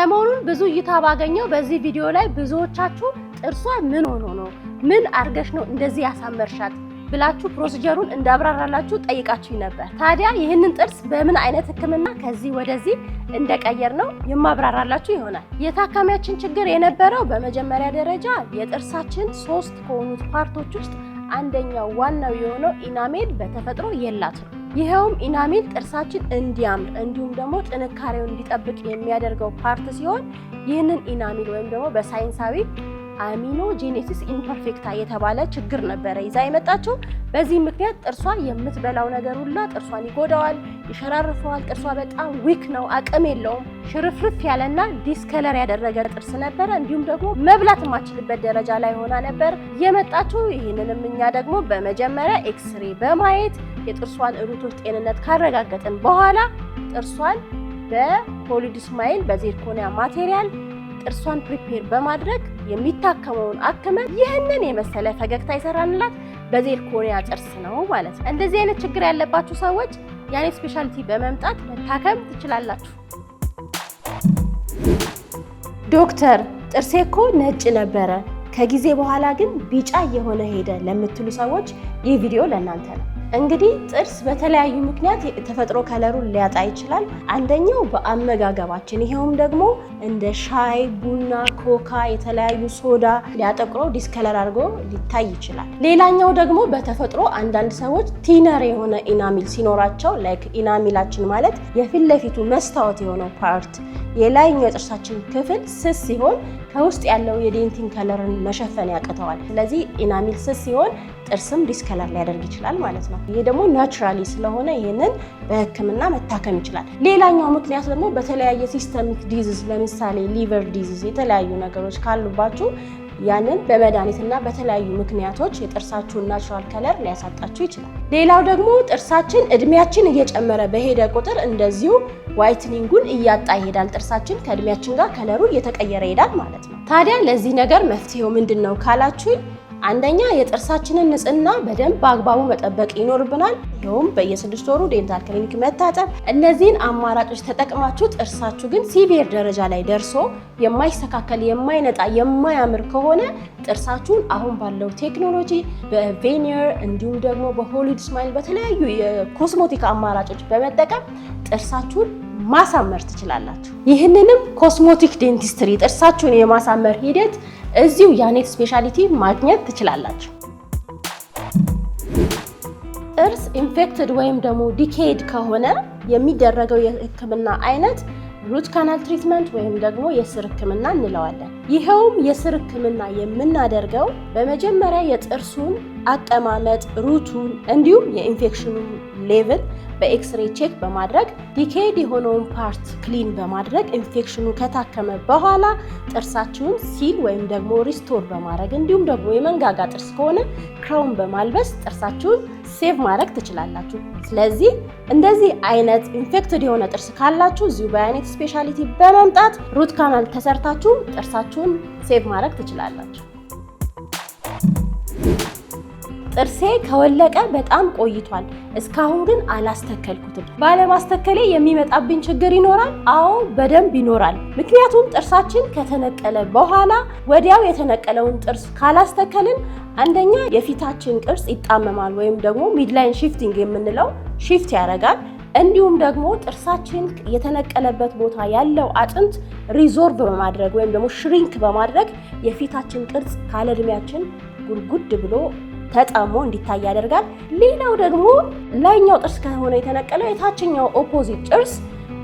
ሰሞኑን ብዙ እይታ ባገኘው በዚህ ቪዲዮ ላይ ብዙዎቻችሁ ጥርሷ ምን ሆኖ ነው ምን አርገሽ ነው እንደዚህ ያሳመርሻት ብላችሁ ፕሮሲጀሩን እንዳብራራላችሁ ጠይቃችሁ ነበር። ታዲያ ይህንን ጥርስ በምን አይነት ህክምና ከዚህ ወደዚህ እንደቀየር ነው የማብራራላችሁ ይሆናል። የታካሚያችን ችግር የነበረው በመጀመሪያ ደረጃ የጥርሳችን 3 ከሆኑት ፓርቶች ውስጥ አንደኛው ዋናው የሆነው ኢናሜል በተፈጥሮ የላትም። ይሄውም ኢናሜል ጥርሳችን እንዲያምር እንዲሁም ደግሞ ጥንካሬውን እንዲጠብቅ የሚያደርገው ፓርት ሲሆን ይህንን ኢናሜል ወይም ደግሞ በሳይንሳዊ አሚኖጄኔሲስ ኢምፐርፌክታ የተባለ ችግር ነበረ ይዛ የመጣችው። በዚህ ምክንያት ጥርሷ የምትበላው ነገር ሁላ ጥርሷን ይጎዳዋል፣ ይሸራርፈዋል። ጥርሷ በጣም ዊክ ነው፣ አቅም የለውም። ሽርፍርፍ ያለና ዲስከለር ያደረገ ጥርስ ነበረ። እንዲሁም ደግሞ መብላት የማትችልበት ደረጃ ላይ ሆና ነበር የመጣችው። ይህንንም እኛ ደግሞ በመጀመሪያ ኤክስሬ በማየት የጥርሷን ሩቶች ጤንነት ካረጋገጥን በኋላ ጥርሷን በፖሊዲስማይል በዚርኮኒያ ማቴሪያል ጥርሷን ፕሪፔር በማድረግ የሚታከመውን አክመን ይህንን የመሰለ ፈገግታ ይሰራንላት በዚርኮኒያ ጥርስ ነው ማለት ነው። እንደዚህ አይነት ችግር ያለባችሁ ሰዎች ያኔት ስፔሻሊቲ በመምጣት መታከም ትችላላችሁ። ዶክተር ጥርሴ እኮ ነጭ ነበረ ከጊዜ በኋላ ግን ቢጫ እየሆነ ሄደ ለምትሉ ሰዎች ይህ ቪዲዮ ለእናንተ ነው። እንግዲህ ጥርስ በተለያዩ ምክንያት ተፈጥሮ ከለሩን ሊያጣ ይችላል። አንደኛው በአመጋገባችን፣ ይሄውም ደግሞ እንደ ሻይ፣ ቡና፣ ኮካ፣ የተለያዩ ሶዳ ሊያጠቁረው ዲስከለር አድርጎ ሊታይ ይችላል። ሌላኛው ደግሞ በተፈጥሮ አንዳንድ ሰዎች ቲነር የሆነ ኢናሚል ሲኖራቸው ላይክ ኢናሚላችን ማለት የፊት ለፊቱ መስታወት የሆነው ፓርት የላይኛው የጥርሳችን ክፍል ስስ ሲሆን ከውስጥ ያለው የዴንቲን ከለርን መሸፈን ያቅተዋል። ስለዚህ ኢናሚል ስስ ሲሆን ጥርስም ዲስከለር ሊያደርግ ይችላል ማለት ነው። ይሄ ደግሞ ናቹራሊ ስለሆነ ይሄንን በህክምና መታከም ይችላል። ሌላኛው ምክንያት ደግሞ በተለያየ ሲስተሚክ ዲዚዝ ለምሳሌ ሊቨር ዲዚዝ የተለያዩ ነገሮች ካሉባችሁ ያንን በመድኃኒትና በተለያዩ ምክንያቶች የጥርሳችሁን ናቹራል ከለር ሊያሳጣችሁ ይችላል። ሌላው ደግሞ ጥርሳችን እድሜያችን እየጨመረ በሄደ ቁጥር እንደዚሁ ዋይትኒንጉን እያጣ ይሄዳል። ጥርሳችን ከእድሜያችን ጋር ከለሩ እየተቀየረ ይሄዳል ማለት ነው። ታዲያ ለዚህ ነገር መፍትሄው ምንድነው ካላችሁ አንደኛ የጥርሳችንን ንጽህና በደንብ በአግባቡ መጠበቅ ይኖርብናል። ይኸውም በየ6 ወሩ ዴንታል ክሊኒክ መታጠብ። እነዚህን አማራጮች ተጠቅማችሁ ጥርሳችሁ ግን ሲቪር ደረጃ ላይ ደርሶ የማይስተካከል የማይነጣ የማያምር ከሆነ ጥርሳችሁን አሁን ባለው ቴክኖሎጂ በቬኒር እንዲሁም ደግሞ በፖሊዲስማይል በተለያዩ የኮስሞቲክ አማራጮች በመጠቀም ጥርሳችሁን ማሳመር ትችላላችሁ። ይህንንም ኮስሞቲክ ዴንቲስትሪ ጥርሳችሁን የማሳመር ሂደት እዚሁ ያኔት ስፔሻሊቲ ማግኘት ትችላላችሁ። ጥርስ ኢንፌክትድ ወይም ደግሞ ዲኬይድ ከሆነ የሚደረገው የህክምና አይነት ሩት ካናል ትሪትመንት ወይም ደግሞ የስር ህክምና እንለዋለን። ይኸውም የስር ህክምና የምናደርገው በመጀመሪያ የጥርሱን አቀማመጥ፣ ሩቱን እንዲሁም የኢንፌክሽኑን ሌቭል በኤክስሬ ቼክ በማድረግ ዲኬይድ የሆነውን ፓርት ክሊን በማድረግ ኢንፌክሽኑ ከታከመ በኋላ ጥርሳችሁን ሲል ወይም ደግሞ ሪስቶር በማድረግ እንዲሁም ደግሞ የመንጋጋ ጥርስ ከሆነ ክራውን በማልበስ ጥርሳችሁን ሴቭ ማድረግ ትችላላችሁ። ስለዚህ እንደዚህ አይነት ኢንፌክትድ የሆነ ጥርስ ካላችሁ እዚሁ በያኔት ስፔሻሊቲ በመምጣት ሩት ካናል ተሰርታችሁ ጥርሳችሁን ሴቭ ማድረግ ትችላላችሁ። ጥርሴ ከወለቀ በጣም ቆይቷል፣ እስካሁን ግን አላስተከልኩትም። ባለማስተከሌ የሚመጣብኝ ችግር ይኖራል? አዎ በደንብ ይኖራል። ምክንያቱም ጥርሳችን ከተነቀለ በኋላ ወዲያው የተነቀለውን ጥርስ ካላስተከልን አንደኛ የፊታችን ቅርጽ ይጣመማል ወይም ደግሞ ሚድላይን ሺፍቲንግ የምንለው ሺፍት ያደርጋል። እንዲሁም ደግሞ ጥርሳችን የተነቀለበት ቦታ ያለው አጥንት ሪዞርቭ በማድረግ ወይም ደግሞ ሽሪንክ በማድረግ የፊታችን ቅርጽ ካለ እድሜያችን ጉድጉድ ብሎ ተጣሞ እንዲታይ ያደርጋል። ሌላው ደግሞ ላይኛው ጥርስ ከሆነ የተነቀለው የታችኛው ኦፖዚት ጥርስ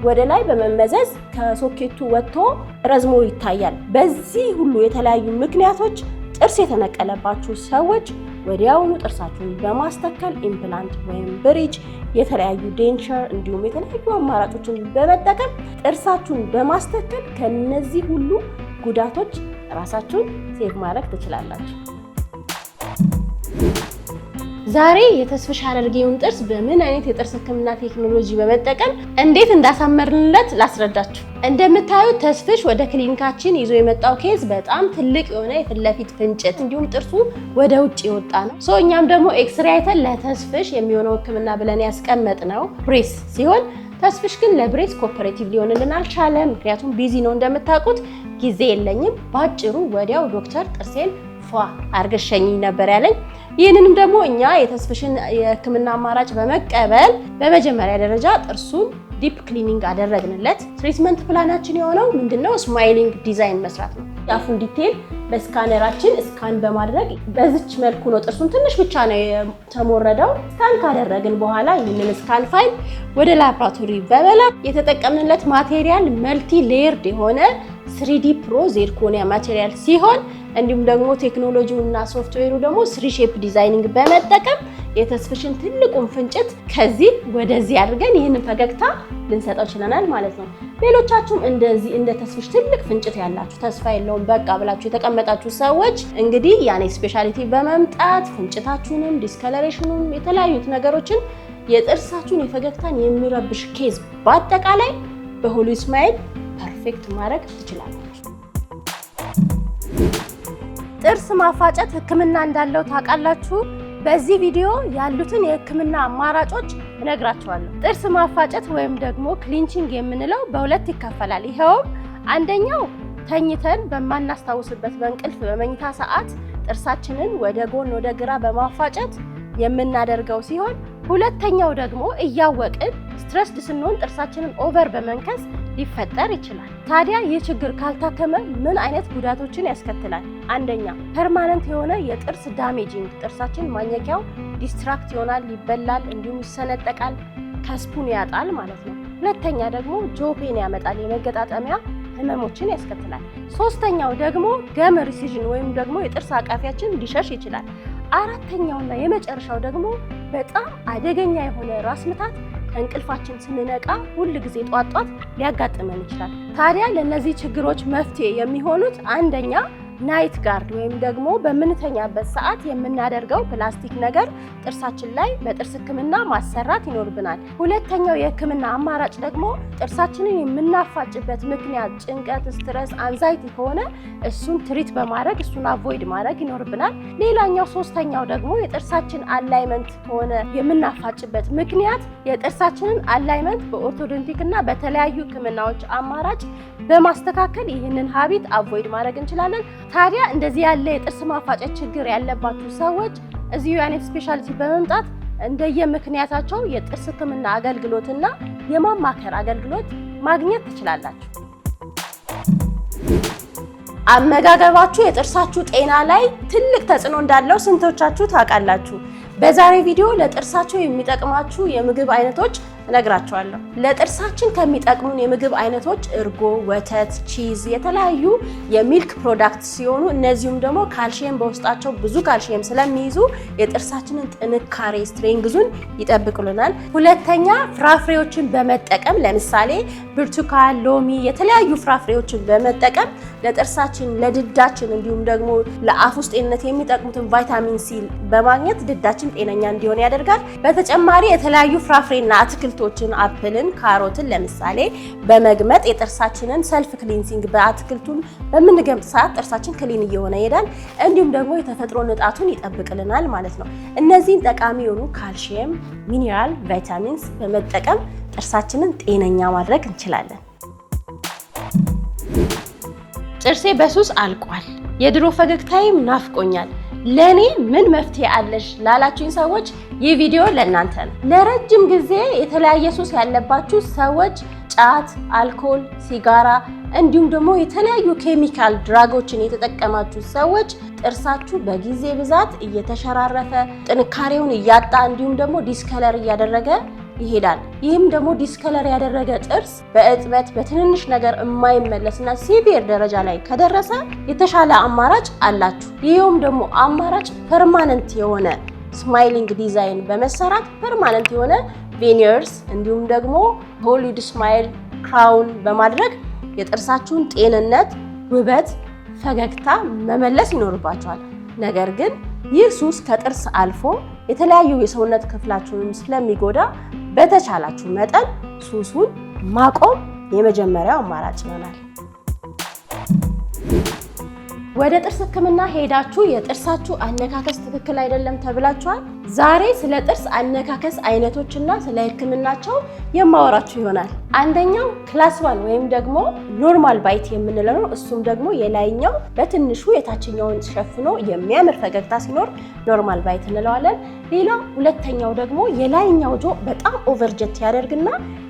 ወደ ላይ በመመዘዝ ከሶኬቱ ወጥቶ ረዝሞ ይታያል። በዚህ ሁሉ የተለያዩ ምክንያቶች ጥርስ የተነቀለባችሁ ሰዎች ወዲያውኑ ጥርሳችሁን በማስተከል ኢምፕላንት ወይም ብሪጅ፣ የተለያዩ ዴንቸር እንዲሁም የተለያዩ አማራጮችን በመጠቀም ጥርሳችሁን በማስተከል ከነዚህ ሁሉ ጉዳቶች ራሳችሁን ሴቭ ማድረግ ትችላላችሁ። ዛሬ የተስፍሽ ሐረርጌውን ጥርስ በምን አይነት የጥርስ ህክምና ቴክኖሎጂ በመጠቀም እንዴት እንዳሳመርንለት ላስረዳችሁ። እንደምታዩት ተስፍሽ ወደ ክሊኒካችን ይዞ የመጣው ኬዝ በጣም ትልቅ የሆነ የፊት ለፊት ፍንጭት እንዲሁም ጥርሱ ወደ ውጭ የወጣ ነው። እኛም ደግሞ ኤክስሬ አይተን ለተስፍሽ የሚሆነው ህክምና ብለን ያስቀመጥነው ብሬስ ሲሆን ተስፍሽ ግን ለብሬስ ኮኦፐሬቲቭ ሊሆንልን አልቻለም። ምክንያቱም ቢዚ ነው እንደምታውቁት፣ ጊዜ የለኝም ባጭሩ ወዲያው ዶክተር ጥርሴን ፏ አርገሸኝ ነበር ያለኝ። ይህንንም ደግሞ እኛ የተስፍሽን የህክምና አማራጭ በመቀበል በመጀመሪያ ደረጃ ጥርሱን ዲፕ ክሊኒንግ አደረግንለት። ትሪትመንት ፕላናችን የሆነው ምንድነው? ስማይሊንግ ዲዛይን መስራት ነው። የአፉን ዲቴል በስካነራችን ስካን በማድረግ በዚች መልኩ ነው ጥርሱን ትንሽ ብቻ ነው የተሞረደው። ስካን ካደረግን በኋላ ይህንን ስካን ፋይል ወደ ላብራቶሪ በመላክ የተጠቀምንለት ማቴሪያል መልቲ ሌየርድ የሆነ 3D ፕሮ ዚርኮኒያ ማቴሪያል ሲሆን እንዲሁም ደግሞ ቴክኖሎጂው እና ሶፍትዌሩ ደግሞ 3 ሼፕ ዲዛይኒንግ በመጠቀም የተስፍሽን ትልቁን ፍንጭት ከዚህ ወደዚህ አድርገን ይህንን ፈገግታ ልንሰጠው ችለናል ማለት ነው። ሌሎቻችሁም እንደዚህ እንደ ተስፍሽ ትልቅ ፍንጭት ያላችሁ ተስፋ የለውም በቃ ብላችሁ የተቀመጣችሁ ሰዎች እንግዲህ ያኔ ስፔሻሊቲ በመምጣት ፍንጭታችሁንም ዲስከለሬሽኑም የተለያዩት ነገሮችን የጥርሳችሁን የፈገግታን የሚረብሽ ኬዝ በአጠቃላይ በሆሊ ስማይል ፐርፌክት ማድረግ ትችላላችሁ። ጥርስ ማፋጨት ህክምና እንዳለው ታውቃላችሁ። በዚህ ቪዲዮ ያሉትን የህክምና አማራጮች እነግራችኋለሁ። ጥርስ ማፋጨት ወይም ደግሞ ክሊንቺንግ የምንለው በሁለት ይከፈላል። ይሄውም አንደኛው ተኝተን በማናስታውስበት በእንቅልፍ በመኝታ ሰዓት ጥርሳችንን ወደ ጎን ወደ ግራ በማፋጨት የምናደርገው ሲሆን ሁለተኛው ደግሞ እያወቅን ስትረስድ ስንሆን ጥርሳችንን ኦቨር በመንከስ ሊፈጠር ይችላል። ታዲያ ይህ ችግር ካልታከመ ምን አይነት ጉዳቶችን ያስከትላል? አንደኛ ፐርማነንት የሆነ የጥርስ ዳሜጂንግ፣ ጥርሳችን ማኘኪያው ዲስትራክት ይሆናል፣ ይበላል፣ እንዲሁም ይሰነጠቃል፣ ከስፑን ያጣል ማለት ነው። ሁለተኛ ደግሞ ጆፔን ያመጣል፣ የመገጣጠሚያ ህመሞችን ያስከትላል። ሶስተኛው ደግሞ ገም ሪሲዥን ወይም ደግሞ የጥርስ አቃፊያችን ሊሸሽ ይችላል። አራተኛውና የመጨረሻው ደግሞ በጣም አደገኛ የሆነ ራስ ምታት ከእንቅልፋችን ስንነቃ ሁል ጊዜ ጧት ሊያጋጥመን ይችላል። ታዲያ ለእነዚህ ችግሮች መፍትሄ የሚሆኑት አንደኛ ናይት ጋርድ ወይም ደግሞ በምንተኛበት ሰዓት የምናደርገው ፕላስቲክ ነገር ጥርሳችን ላይ በጥርስ ህክምና ማሰራት ይኖርብናል። ሁለተኛው የህክምና አማራጭ ደግሞ ጥርሳችንን የምናፋጭበት ምክንያት ጭንቀት፣ ስትረስ፣ አንዛይቲ ከሆነ እሱን ትሪት በማድረግ እሱን አቮይድ ማድረግ ይኖርብናል። ሌላኛው ሶስተኛው ደግሞ የጥርሳችን አላይመንት ከሆነ የምናፋጭበት ምክንያት የጥርሳችንን አላይመንት በኦርቶዶንቲክ እና በተለያዩ ህክምናዎች አማራጭ በማስተካከል ይህንን ሀቢት አቮይድ ማድረግ እንችላለን። ታዲያ እንደዚህ ያለ የጥርስ ማፋጨት ችግር ያለባችሁ ሰዎች እዚሁ ያኔት ስፔሻሊቲ በመምጣት እንደየምክንያታቸው የጥርስ ህክምና አገልግሎትና የማማከር አገልግሎት ማግኘት ትችላላችሁ። አመጋገባችሁ የጥርሳችሁ ጤና ላይ ትልቅ ተጽዕኖ እንዳለው ስንቶቻችሁ ታውቃላችሁ? በዛሬ ቪዲዮ ለጥርሳችሁ የሚጠቅማችሁ የምግብ አይነቶች እነግራችኋለሁ። ለጥርሳችን ከሚጠቅሙን የምግብ አይነቶች እርጎ፣ ወተት፣ ቺዝ፣ የተለያዩ የሚልክ ፕሮዳክት ሲሆኑ እነዚሁም ደግሞ ካልሲየም በውስጣቸው ብዙ ካልሲየም ስለሚይዙ የጥርሳችንን ጥንካሬ ስትሬንግዙን ይጠብቁልናል። ሁለተኛ ፍራፍሬዎችን በመጠቀም ለምሳሌ ብርቱካን፣ ሎሚ፣ የተለያዩ ፍራፍሬዎችን በመጠቀም ለጥርሳችን ለድዳችን እንዲሁም ደግሞ ለአፍ ውስጥ ጤንነት የሚጠቅሙትን ቫይታሚን ሲ በማግኘት ድዳችን ጤነኛ እንዲሆን ያደርጋል። በተጨማሪ የተለያዩ ፍራፍሬና አትክልቶችን አፕልን፣ ካሮትን ለምሳሌ በመግመጥ የጥርሳችንን ሰልፍ ክሊንሲንግ በአትክልቱን በምንገምጥ ሰዓት ጥርሳችን ክሊን እየሆነ ይሄዳል። እንዲሁም ደግሞ የተፈጥሮ ንጣቱን ይጠብቅልናል ማለት ነው። እነዚህን ጠቃሚ የሆኑ ካልሲየም፣ ሚኒራል፣ ቫይታሚንስ በመጠቀም ጥርሳችንን ጤነኛ ማድረግ እንችላለን። ጥርሴ በሱስ አልቋል፣ የድሮ ፈገግታዬም ናፍቆኛል፣ ለኔ ምን መፍትሄ አለሽ ላላችሁኝ ሰዎች ይህ ቪዲዮ ለእናንተ ነው። ለረጅም ጊዜ የተለያየ ሱስ ያለባችሁ ሰዎች ጫት፣ አልኮል፣ ሲጋራ እንዲሁም ደግሞ የተለያዩ ኬሚካል ድራጎችን የተጠቀማችሁ ሰዎች ጥርሳችሁ በጊዜ ብዛት እየተሸራረፈ ጥንካሬውን እያጣ እንዲሁም ደግሞ ዲስከለር እያደረገ ይሄዳል። ይህም ደግሞ ዲስከለር ያደረገ ጥርስ በእጥበት በትንንሽ ነገር የማይመለስና ሲቪር ደረጃ ላይ ከደረሰ የተሻለ አማራጭ አላችሁ። ይሄውም ደግሞ አማራጭ ፐርማነንት የሆነ ስማይሊንግ ዲዛይን በመሰራት ፐርማነንት የሆነ ቬኒርስ እንዲሁም ደግሞ ሆሊውድ ስማይል ክራውን በማድረግ የጥርሳችሁን ጤንነት፣ ውበት፣ ፈገግታ መመለስ ይኖርባችኋል። ነገር ግን ይህ ሱስ ከጥርስ አልፎ የተለያዩ የሰውነት ክፍላችሁንም ስለሚጎዳ በተቻላችሁ መጠን ሱሱን ማቆም የመጀመሪያው አማራጭ ይሆናል። ወደ ጥርስ ህክምና ሄዳችሁ የጥርሳችሁ አነካከስ ትክክል አይደለም ተብላችኋል? ዛሬ ስለ ጥርስ አነካከስ አይነቶችና ስለ ህክምናቸው የማወራችሁ ይሆናል። አንደኛው ክላስ 1 ወይም ደግሞ ኖርማል ባይት የምንለው ነው። እሱም ደግሞ የላይኛው በትንሹ የታችኛውን ሸፍኖ የሚያምር ፈገግታ ሲኖር ኖርማል ባይት እንለዋለን። ሌላው ሁለተኛው ደግሞ የላይኛው ጆ በጣም ኦቨርጀት ያደርግና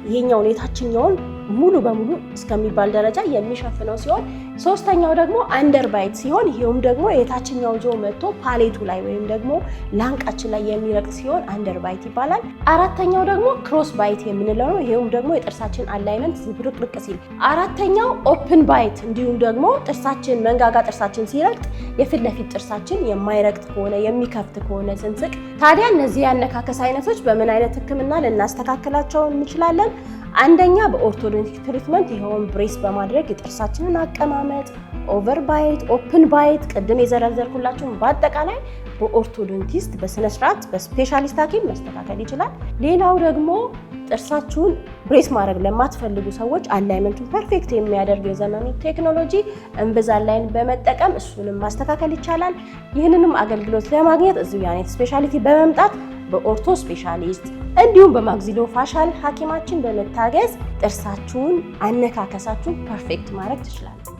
ይሄኛውን የታችኛውን ሙሉ በሙሉ እስከሚባል ደረጃ የሚሸፍነው ሲሆን ሶስተኛው ደግሞ አንደር ባይት ሲሆን ይሄውም ደግሞ የታችኛው ጆ መጥቶ ፓሌቱ ላይ ወይም ደግሞ ላንቃችን ላይ የሚረግጥ ሲሆን አንደር ባይት ይባላል። አራተኛው ደግሞ ክሮስ ባይት የምንለው ነው። ይሄውም ደግሞ የጥርሳችን አላይመንት ዝብርቅርቅ ሲል። አራተኛው ኦፕን ባይት እንዲሁም ደግሞ ጥርሳችን መንጋጋ ጥርሳችን ሲረግጥ የፊት ለፊት ጥርሳችን የማይረግጥ ከሆነ የሚከፍት ከሆነ ስንስቅ። ታዲያ እነዚህ የአነካከስ አይነቶች በምን አይነት ህክምና ልናስተካክላቸው እንችላለን? አንደኛ በኦርቶዶንቲክ ትሪትመንት ይሄውን ብሬስ በማድረግ የጥርሳችንን አቀማመጥ ኦቨር ባይት፣ ኦፕን ባይት ቅድም የዘረዘርኩላችሁን በአጠቃላይ በኦርቶዶንቲስት በስነ ስርዓት በስፔሻሊስት ሐኪም መስተካከል ይችላል። ሌላው ደግሞ ጥርሳችሁን ብሬስ ማድረግ ለማትፈልጉ ሰዎች አላይመንቱን ፐርፌክት የሚያደርግ የዘመኑ ቴክኖሎጂ ኢንቪዛላይን በመጠቀም እሱንም ማስተካከል ይቻላል። ይህንንም አገልግሎት ለማግኘት እዚሁ ያኔት ስፔሻሊቲ በመምጣት በኦርቶ ስፔሻሊስት እንዲሁም በማግዚሎ ፋሻል ሐኪማችን በመታገዝ ጥርሳችሁን አነካከሳችሁን ፐርፌክት ማድረግ ትችላላችሁ።